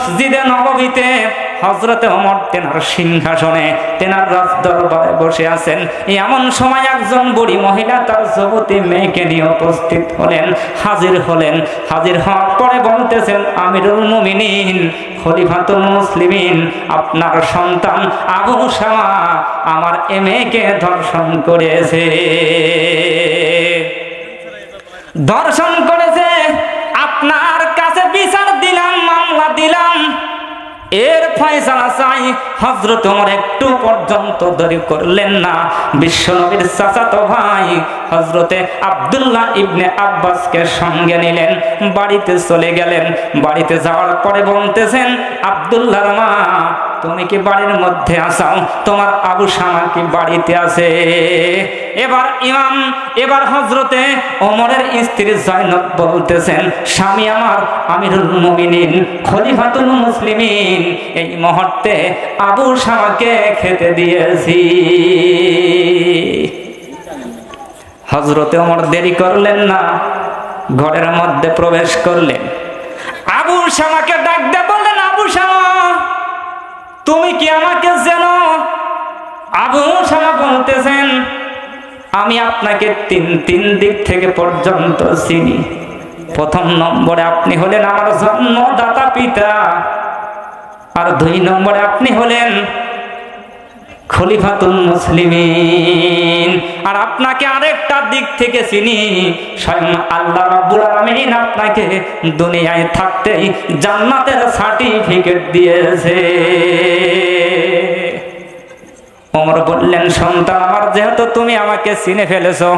মসজিদে নববীতে হযরতে ওমর তেনার সিংহাসনে তেনার রাজ দরবারে বসে আছেন। এমন সময় একজন বুড়ি মহিলা তার যুবতী মেয়েকে নিয়ে উপস্থিত হলেন, হাজির হলেন। হাজির হওয়ার পরে বলতেছেন, আমিরুল মুমিনিন, খলিফাতুল মুসলিমিন, আপনার সন্তান আবু শামা আমার এ মেয়েকে ধর্ষণ করেছে। ধর্ষণ করেছে, আপনার কাছে বিচার দিলাম, মামলা দিলাম, এর ফয়সালা চাই। হযরত ওমর একটু পর্যন্ত দেরি করলেন না। বিশ্বনবীর চাচাতো ভাই হযরতে আব্দুল্লাহ ইবনে আব্বাসকে সঙ্গে নিলেন, বাড়িতে চলে গেলেন। বাড়িতে যাওয়ার পরে বলতেছেন, আব্দুল্লাহর মা, তুমি কি বাড়ির মধ্যে আসাও? তোমার আবু শামা কি বাড়িতে আছে? এবার হযরতে ওমরের স্ত্রী জয়নব বলতেছেন, স্বামী আমার আমিরুল মুমিনিন, খলিফাতুল মুসলিমিন, এই মুহূর্তে আবু শামাকে খেতে দিয়েছি। হযরতে ওমর দেরি করলেন না, ঘরের মধ্যে প্রবেশ করলেন। আবু শামাকে ডাক দিয়ে বললেন, আবু শামা, তুমি কি আমাকে চেনো? আবু শামা বলতেছেন, আমি আপনাকে তিন দিক থেকে পর্যন্ত চিনি। প্রথম নম্বরে আপনি হলেন আমার জন্মদাতা পিতা, আর 2 নম্বরে আপনি হলেন খলিফাতুল মুসলিমিন, আর আপনাকে আরেকটা দিক থেকে চিনি, স্বয়ং আল্লাহ রাব্বুল আলামিন আপনাকে দুনিয়ায় থাকতেই জান্নাতের সার্টিফিকেট দিয়েছে। ওমর বললেন, সন্তান আমার, যেহেতু তুমি আমাকে চিনে ফেলেছো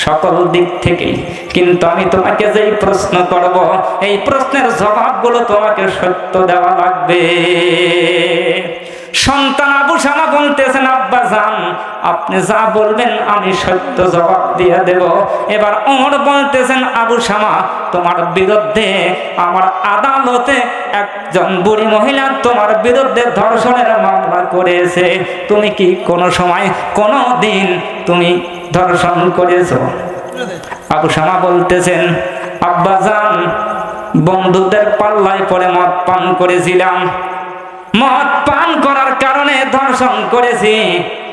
সকল দিক থেকে, কিন্তু আমি তোমাকে যেই প্রশ্ন করব, এই প্রশ্নের জবাবগুলো তোমাকে সত্য দেওয়া লাগবে। সন্তান আবু শামা বলতেছেন, আব্বা জান, আপনি যা বলবেন আমি সত্য জবাব দিয়ে দেব। এবার ওমর বলতেছেন, আবু শামা, তোমার বিরুদ্ধে আমার আদালতে একজন বুড়ি মহিলা তোমার বিরুদ্ধে ধর্ষণের মামলা করেছে। তুমি কি কোনো সময় কোনো দিন তুমি ধর্ষণ করেছো? আবু শামা বলতেছেন, আব্বা জান, বন্ধুদের পাল্লায় পরে মদ পান করেছিলাম, মদ পান করার কারণে ধর্ষণ করেছি।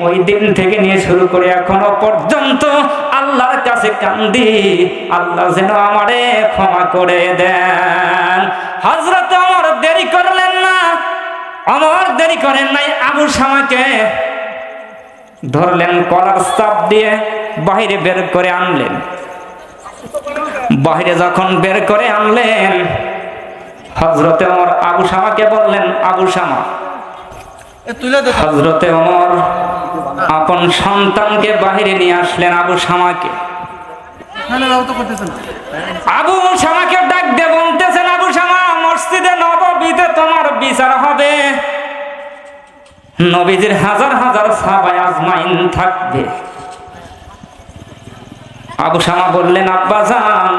ওই দিন থেকে নিয়ে শুরু করে এখনো পর্যন্ত আল্লাহর কাছে কান্দি, আল্লাহ যেন আমারে ক্ষমা করে দেন। হযরত ওমর দেরি করলেন না, ওমর দেরি করেন নাই, আবু শামাকে ধরলেন, কলার চাপ দিয়ে বাহিরে বের করে আনলেন। বাহিরে যখন বের করে আনলেন, হযরতে ওমর আবু শামাকে বললেন, আবু শামা। হযরতে ওমর আপন সন্তানকে বাহিরে নিয়ে আসলেন, আবু শামাকে। আবু শামাকে ডাক দিয়ে বলতেছেন, আবু শামা, মসজিদে নববীতে তোমার বিচার হবে, নবীজির হাজার হাজার সাহাবায়ে আজমাইন থাকবে। আবু শামা বললেন, আব্বা জান,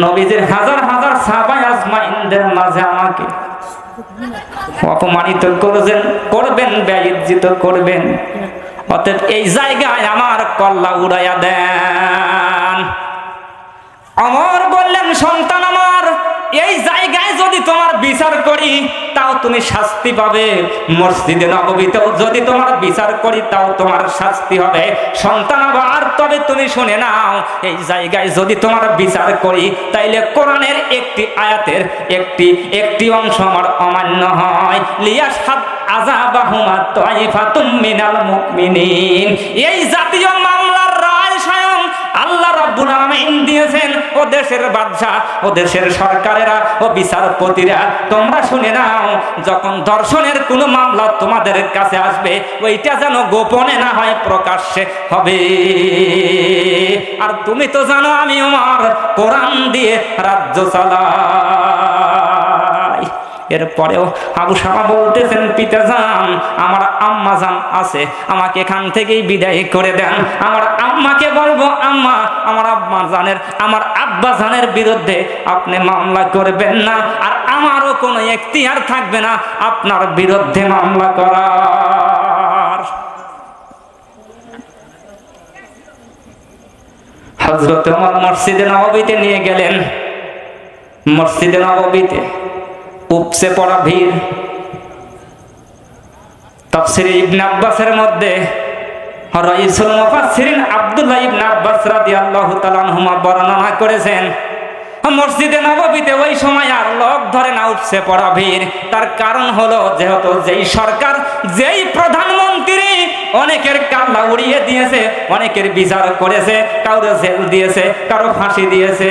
নবীজির হাজার হাজার সাহাবায়ে আজমাইনদের মাঝে আমাকে অপমানিত করবেন, বেইজ্জত করবেন, অতএব এই জায়গায় আমার কল্লা উড়াইয়া দেন। ওমর বললেন, সন্তান আমার, এই জায়গায় যদি তোমার বিচার করি তাও তুমি শাস্তি পাবে, মসজিদে নববীতেও যদি তোমার বিচার করি তাও তোমার শাস্তি হবে। সন্তান আবার, তবে তুমি শুনে নাও, এই জায়গায় যদি তোমার বিচার করি তাইলে কোরআনের একটি আয়াতের একটি অংশ আমার অমান্য হয়। লিয়াশহাদ আযাবাহুমা তাইফাতুম মিনাল মুমিনিন, এই জাতীয় মামলার রায় স্বয়ং আল্লাহ রাব্বুল আলামিন দিয়েছেন। ও দেশের বাদশা, ও দেশের সরকারেরা, ও বিচারপতিরা, তোমরা শুনে নাও, যখন ধর্ষণের কোনো মামলা তোমাদের কাছে আসবে, ওইটা যেন গোপনে না হয়, প্রকাশ্যে হবে। আর তুমি তো জানো আমি ওমর কোরআন দিয়ে রাজ্য চালাই। এরপরেও আবু শামা বলতেছেন, পিতা জান, আমার আম্মা জান আছে, আমাকে এখান থেকেই বিদায় করে দেন। আমার আম্মাকে বলবো, আম্মা, আমার আব্বা জানের বিরুদ্ধে আপনি মামলা করবেন না, আর আমারও কোনো এখতিয়ার থাকবে না আপনার বিরুদ্ধে মামলা করার। হযরত ওমর মসজিদে নববীতে নিয়ে গেলেন। মসজিদে নববীতে উপসে পড়া ভিড়। তাফসীরে ইবনে আব্বাসের মধ্যে রাইসুল মুফাসসিরিন আব্দুল্লাহ ইবনে আব্বাস রাদিয়াল্লাহু তাআলা আনহুমা বর্ণনা করেছেন, মসজিদে নববীতে ওই সময় আর লোক ধরে না, উপসে পড়া ভিড়। তার কারণ হলো, যেহেতু যেই সরকার, যেই প্রধানমন্ত্রী অনেকের কাল্লা উড়িয়ে দিয়েছে, অনেকের বিচার করেছে, কারো জেল দিয়েছে, কারো ফাঁসি দিয়েছে,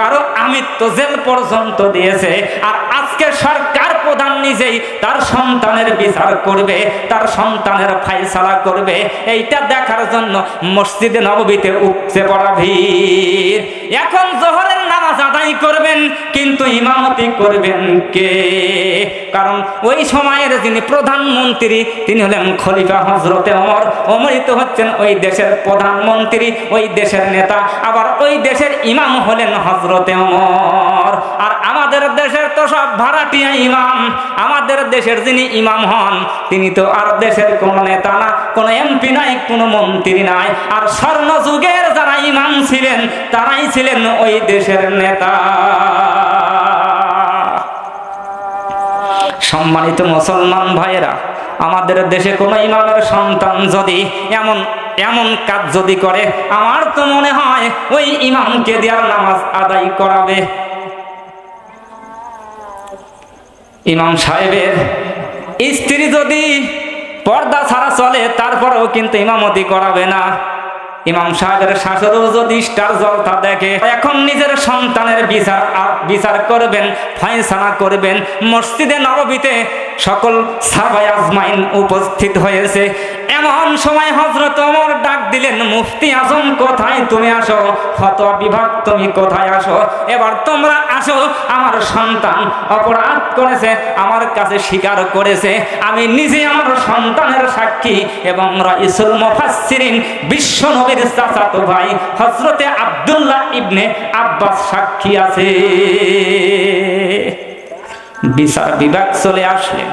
কারো আমৃত্যু জেল পর্যন্ত দিয়েছে। আর আজকে সরকার প্রধান নিজেই তার সন্তানের বিচার করবে, তার সন্তানের ফায়সালা করবে, এইটা দেখার জন্য মসজিদে নববীতে উপসে পড়া ভিড়। এখন জোহরের নামাজ আদায় করবেন, কিন্তু ইমামতি করবেন কে? কারণ ওই সময়ের যিনি প্রধানমন্ত্রী তিনি হলেন খলিফা হযরতে ওমর। ওমরই তো হচ্ছেন ওই দেশের প্রধানমন্ত্রী, ওই দেশের নেতা। আবার ওই দেশের ইমাম হলেন হযরতে ওমর। আর আমাদের দেশের তো সব ভাড়াটিয়া ইমাম। আমাদের দেশের যিনি ইমাম হন তিনি তো আর দেশের কোনো নেতা না, কোনো এমপি নাই, কোনো মন্ত্রী নাই। আর স্বর্ণ যুগের যারা ইমাম ছিলেন তারাই ছিলেন ওই দেশের নেতা। সম্মানিত মুসলমান ভাইয়েরা, আমাদের দেশে কোনো ইমামের সন্তান যদি এমন কাজ যদি করে, আমার তো মনে হয় ওই ইমামকে দেওয়ার নামাজ আদায় করাবে। ইমাম সাহেবের স্ত্রী যদি পর্দা ছাড়া চলে, তারপরেও কিন্তু ইমামতি করাবে না। ইমাম সাহেবের শাশুড়িও যদি স্টার জলতা দেখে, এখন নিজের সন্তানের বিচার করবেন, ফায়সালা করবেন। মসজিদে নববীতে সকল সাহাবায়ে আজমাইন উপস্থিত হয়েছে। এমন সময় হযরত ওমর ডাক দিলেন, মুফতি আজম কোথায়? তুমি আসো। ফতোয়া বিভাগ তুমি কোথায়? আসো। এবার তোমরা আসো। আমার সন্তান অপরাধ করেছে, আমার কাছে স্বীকার করেছে, আমি নিজে আমার সন্তানের সাক্ষী। এবং রাইসুল মুফাসসিরিন বিশ্ব নবীর চাচাতো ভাই হযরতে আব্দুল্লাহ ইবনে আব্বাস সাক্ষী আছে। বিচার বিভাগ চলে আসলেন,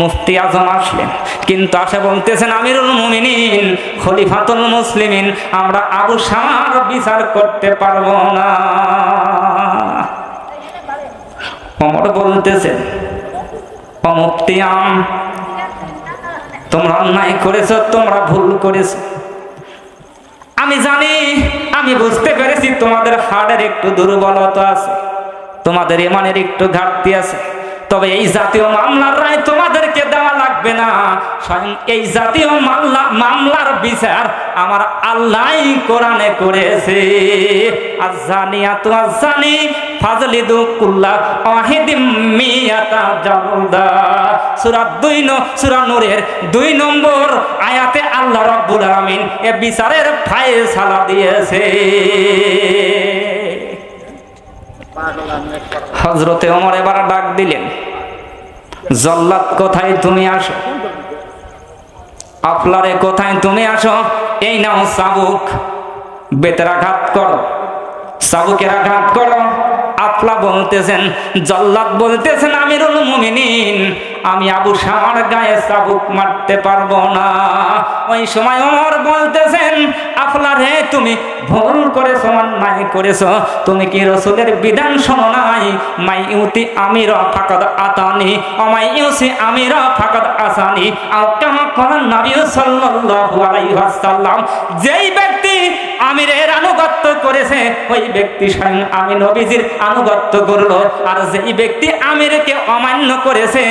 মুফতি আজম আসলেন, কিন্তু আসে বলতেছেন, আমিরুল মুমিনিন, খলিফাতুল মুসলিমিন, আমরা আবু শামার বিচার করতে পারবো না। ওমর বলতেছেন, ও মুফতি আম, তোমরা অন্যায় করেছো, তোমরা ভুল করেছো। আমি জানি, আমি বুঝতে পেরেছি তোমাদের হাড়ের একটু দুর্বলতা আছে, তোমাদের ইমানের একটু ঘাটতি আছে। তবে এই জাতীয় মামলার রায় তোমাদেরকে দেওয়া লাগবে না। স্বয়ং এই জাতীয় মামলার বিচার আমার আল্লাহ কোরআনে করেছে। আযানিয়াতু আযানি ফাজলিদু কুল্লা ওয়াহিদিম মিয়াতা জালদা। সূরা নূরের 2 নম্বর আয়াতে আল্লাহ রাব্বুল আলামিন এ বিচারের ফায়সালা দিয়েছে। হযরতে ওমর এবার ডাক দিলেন, জল্লাদ কোথায়? তুমি আসো। আফলারে কোথায়? তুমি আসো। এই নাও চাবুক, বেতের আঘাত করো, চাবুকের আঘাত করো। আফলা বলতেছেন, জল্লাদ বলতেছেন, আমিরুল মুমিনিন, আমি আবু শামার গায়ে চাবুক মারতে পারবো না। ওই সময় ওমর বলতেছেন, আফলা রে, তুমি ভুল করেছো, অন্যায় করেছো। তুমি কি রাসূলের বিধান শোনো নাই? মাই ইউতি আমিরা ফাকাদ আতানি ওয়া মাই ইউসি আমিরা ফাকাদ আসানি। আও কামা ক্বালা নবী সাল্লাল্লাহু আলাইহি ওয়াসাল্লাম, যেই ব্যক্তি আমিরের আনুগত্য করেছে ওই ব্যক্তি স্বয়ং আমি নবীজির আনুগত্য করলো। আর যেই ব্যক্তি আমিরকে অমান্য করেছে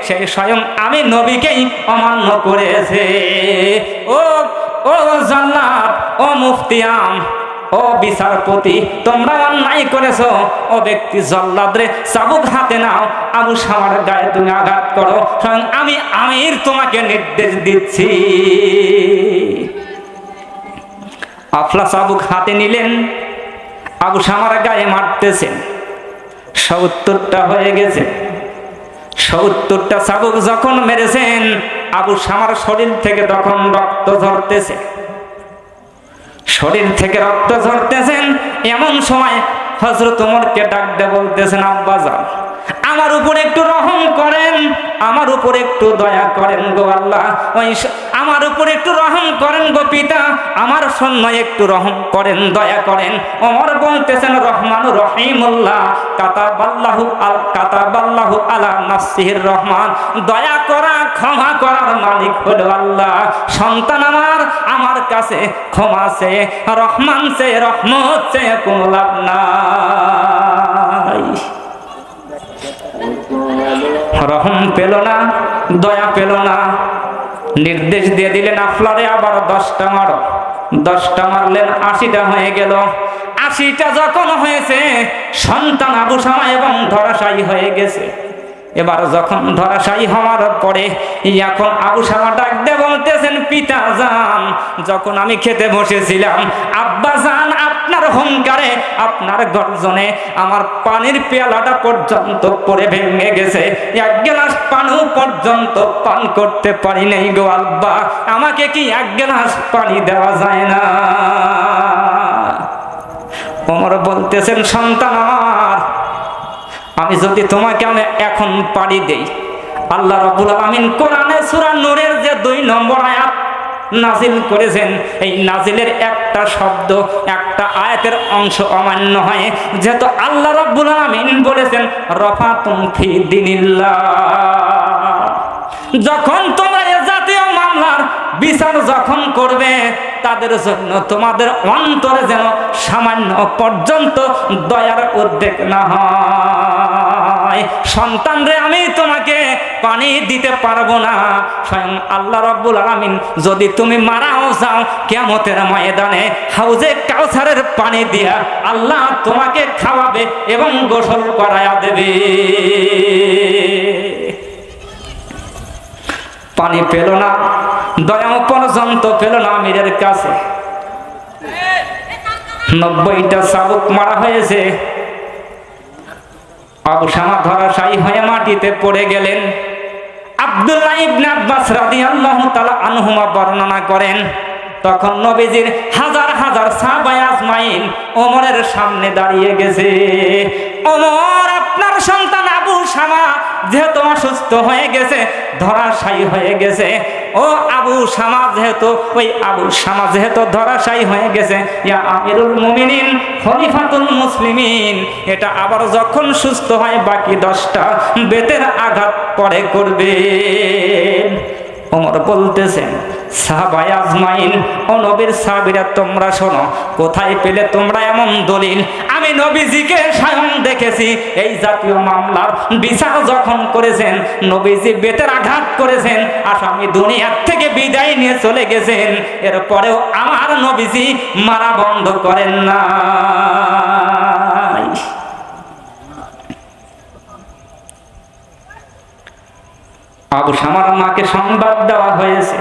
সে স্বয়ং আমি নবীকেই অমান্য করেছে। ও জল্লাদ, ও মুফতি আম, ও বিচারপতি, তোমরা অন্যায় করেছো। ও ব্যক্তি জল্লাদ রে, চাবুক হাতে নাও, আবু শামার গায়ে তুমি আঘাত করো। স্বয়ং আমি আমির তোমাকে নির্দেশ দিচ্ছি। আফলা চাবুক হাতে নিলেন, আবু শামার গায়ে মারতেছেন। 70টা হয়ে গেছে। 70টা চাবুক যখন মেরেছেন, আবু শামার শরীর থেকে তখন রক্ত ঝরতেছে, শরীর থেকে রক্ত ঝরতেছেন। এমন সময় হযরত ওমরকে ডাক দিয়ে বলতেছেন, আব্বাজান, আমার উপর একটু রহম করেন, আমার উপর একটু দয়া করেন গো আল্লাহ, ওই আমার উপর একটু রহম করেন গো পিতা, আমার সৈন্য একটু রহম করেন, দয়া করেন। ওমর বলতেছেন রহমানুর রহিমুল্লাহ কাতাবাল্লাহু আলা নাফসিহির রহমান, দয়া করা ক্ষমা করার মালিক হলো আল্লাহ। সন্তান আমার কাছে ক্ষমা চেয়ে রহমান চেয়ে রহমত চেয়ে কোনো লাভ নাই। রহম পেল না, দয়া পেল না, নির্দেশ দিয়ে দিলেন আফলারে আবার 10টা মারো। 10টা মারলেন, 80টা হয়ে গেল। 80টা যখন হয়েছে, সন্তান আবু শামা এবং ধরাশায়ী হয়ে গেছে। এবার যখন ধরাশায়ী হওয়ার পরে এখন আবু শামা ডাক দিয়ে বলতেছেন, পিতা জান, যখন আমি খেতে বসেছিলাম, আব্বা জান আপনার হুঙ্কারে, আপনার গর্জনে আমার পানির পেয়ালাটা পর্যন্ত পরে ভেঙে গেছে, 1 গ্লাস পানিও পর্যন্ত পান করতে পারি নাই গো আব্বা, আমাকে কি 1 গ্লাস পানি দেওয়া যায় না? ওমর বলতেছেন, সন্তান আমার, আমি যদি তোমাকে আমি এখন পানি দেই, আল্লাহ রাব্বুল আলামিন কোরআনে সূরা নূরের যে 2 নম্বর আয়াত নাজিল করেছেন, এই নাজিলের একটা শব্দ, একটা আয়াতের অংশ অমান্য হয়, যেহেতু আল্লাহ রাব্বুল আলামিন বলেছেন রাফাতুম ফি দিনিল্লাহ। যখন তোমরা এ জাতীয় মামলার বিচার যখন করবে, তাদের জন্য তোমাদের অন্তরে যেন সামান্য পর্যন্ত দয়ার উদ্বেগ না হয়। সন্তান রে, আমি তোমাকে পানি দিতে পারবো না, স্বয়ং আল্লাহ রাব্বুল আলামিন যদি তুমি মারাও যাও, কিয়ামতের ময়দানে হাউজে কাউসারের পানি দিয়া আল্লাহ তোমাকে খাওয়াবে এবং গোসল করায়া দেবে। পানি পেল না, দয়াও পর্যন্ত পেল না আমিরের কাছে। 90টা চাবুক মারা হয়েছে। আবু শামা ধরাশায়ী হয়ে মাটিতে পড়ে গেলেন। আব্দুল্লাহ ইবনে আব্বাস রাদিয়াল্লাহু তাআলা আনহুমা বর্ণনা করেন, তখন নবীজির হাজার হাজার সাহাবায়ে আজমাইন ওমরের সামনে দাঁড়িয়ে গেছে। ওমর, আপনার সন্তান আবু শামা যেহেতু অসুস্থ হয়ে গেছে, ধরাশায়ী হয়ে গেছে, ও আবু শামা যেহেতু ধরাশায়ী হয়ে গেছে, ইয়া আমিরুল মুমিনিন খলিফাতুল মুসলিমিন, এটা আবার যখন সুস্থ হয় বাকি 10টা বেতের আঘাত পরে করবে। ওমর বলতেছেন, সাহাবায়ে আজমাইন ও নবীর সাহাবীরা, তোমরা শোনো, কোথায় পেলে তোমরা এমন দলিল? আমি নবীজিকে স্বয়ং দেখেছি এই জাতীয় মামলার বিচার যখন করেছেন, নবীজি বেতের আঘাত করেছেন, আসামি দুনিয়ার থেকে বিদায় নিয়ে চলে গেছেন, এরপরেও আমার নবীজি মারা বন্ধ করেন না। আবু শামার মাকে সংবাদ দেওয়া হয়েছে।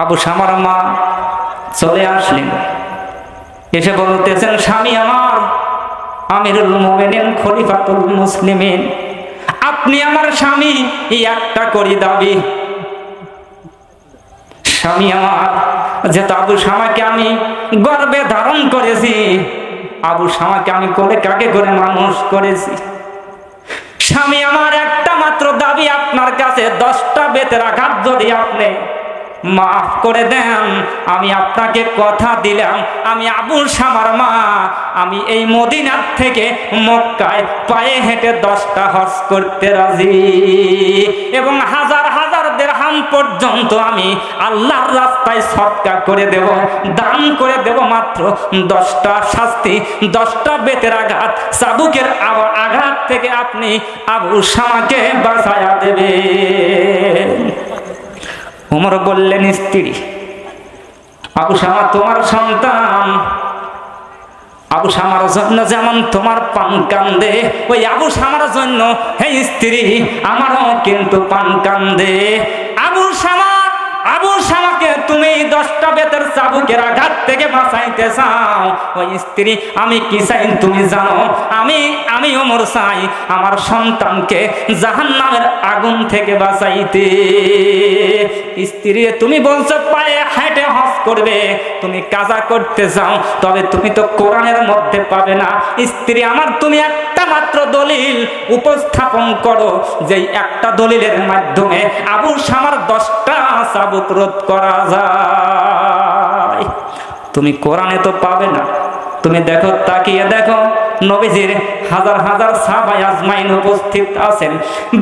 আবু শামার মা চলে আসলেন, এসে বলতেছেন, স্বামী আমার, আমিরুল মুমিনিন খলিফাতুল মুসলিমিন, আপনি আমার স্বামী, এই একটা করি দাবি। স্বামী আমার, যেহেতু আবু শামাকে আমি গর্ভে ধারণ করেছি, আবু শামাকে আমি কোলে কাকে করে মানুষ করেছি, স্বামী আমার, একটা মাত্র দাবি আপনার কাছে, 10টা বেতের আঘাত যদি আপনি মাফ করে দেন, আমি আপনাকে কথা দিলাম, আমি আবু শামার মা, আমি এই মদিনার থেকে মক্কায় পায়ে হেঁটে 10টা হজ করতে রাজি, এবং হাজার হাজার দিরহাম পর্যন্ত আমি আল্লাহর রাস্তায় সদকা করে দেব, দান করে দেব, মাত্র 10টা শাস্তি, 10টা বেতের আঘাত, চাবুকের আঘাত থেকে আপনি আবু শামাকে বাঁচায়া দেবেন। ওমর বললেন, স্ত্রী, আবু শামা তোমার সন্তান, আবু শামার জন্য যেমন তোমার পান কান্দে, ওই আবু শামার জন্য হে স্ত্রী আমারও কিন্তু পান কান্দে। আবু শামাকে তুমি 10টা বেতের চাবুকের আঘাত থেকে বাঁচাইতে চাও, ওই স্ত্রী আমি কি চাই তুমি জানো? আমি ওমর চাই আমার সন্তানকে জাহান্নামের আগুন থেকে বাঁচাইতে। স্ত্রী, তুমি বলছো পায়ে হেঁটে হজ করবে, তুমি কাজা করতে যাও, তবে তুমি তো কোরআনের মধ্যে পাবে না। স্ত্রী আমার, তুমি একটা মাত্র দলিল উপস্থাপন করো, যেই একটা দলিলের মাধ্যমে আবু শামার 10টা চাবুক রোধ করা যায়। তুমি কোরআনে তো পাবে না। তুমি দেখো, তাকিয়ে দেখো, নবীজির হাজার হাজার সাহাবা আজমাইন উপস্থিত আছেন।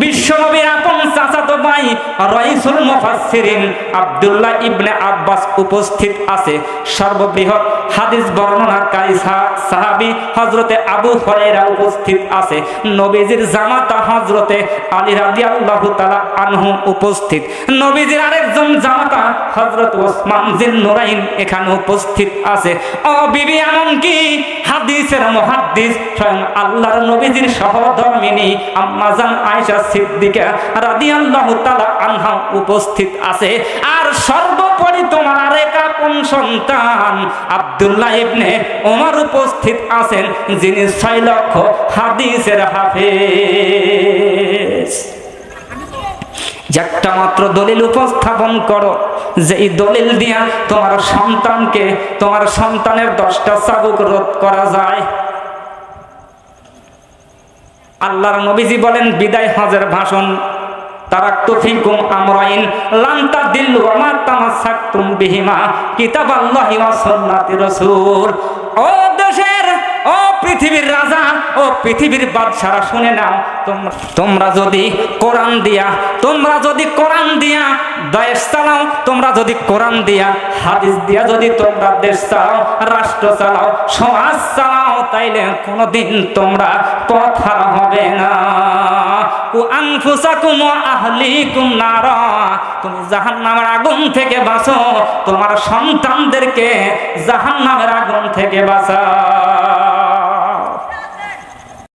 বিশ্ব নবীর আপন চাচাতো ভাই রাইসুল মুফাসসিরিন আব্দুল্লাহ ইবনে আব্বাস উপস্থিত আছে। সর্ববৃহৎ হাদিস বর্ণনাকারী সাহাবী হযরতে আবু হুরায়রা উপস্থিত আছে। নবীজির জামাতা হযরতে আলী রাদিয়াল্লাহু তাআলা আনহু উপস্থিত। নবীজির আরেকজন জামাতা হযরত ওসমান জিন নুরাইন এখানে উপস্থিত আছে। ও বিবি, এমনকি হাদিসের মুহাদ্দিস স্বয়ং আল্লাহর নবীজির সহধর্মিনী আম্মা জান আয়েশা সিদ্দিকা রাদিয়াল্লাহু তাআলা আনহা উপস্থিত আছে। আর সর্বোপরি তোমার আরেক আপন সন্তান আব্দুল্লাহ ইবনে ওমর উপস্থিত আছেন, যিনি 6 লক্ষ হাদিসের হাফেজ। একটা মাত্র দলিল উপস্থাপন করো, যে এই দলিল দিয়া তোমার সন্তানকে, তোমার সন্তানের 10টা চাবুক রোধ করা যায়। আল্লাহর নবীজি বলেন বিদায় হজের ভাষণ, তারাকতু ফিকুম আমরাইন লান তাদিল্লু ওয়া মা তামাসসাকতুম বিহিমা কিতাবাল্লাহি ওয়া সুন্নাতি রাসূল। ও দেশের, ও পৃথিবীর রাজা, ও পৃথিবীর বাদশারা, শুনে নাও, তোমরা যদি কোরআন দিয়া, তোমরা যদি কোরআন দিয়া দেশ চালাও, তোমরা যদি কোরআন দিয়া হাদিস দিয়া যদি তোমরা দেশ চালাও, রাষ্ট্র চালাও, সমাজ চালাও, তাইলে কোনোদিন তোমরা পথ হারা হবে না। ও আনফুসাকুম ওয়া আহলিকুম নারা, তুমি জাহান্নামের আগুন থেকে বাঁচো, তোমার সন্তানদেরকে জাহান্নামের আগুন থেকে বাঁচাও।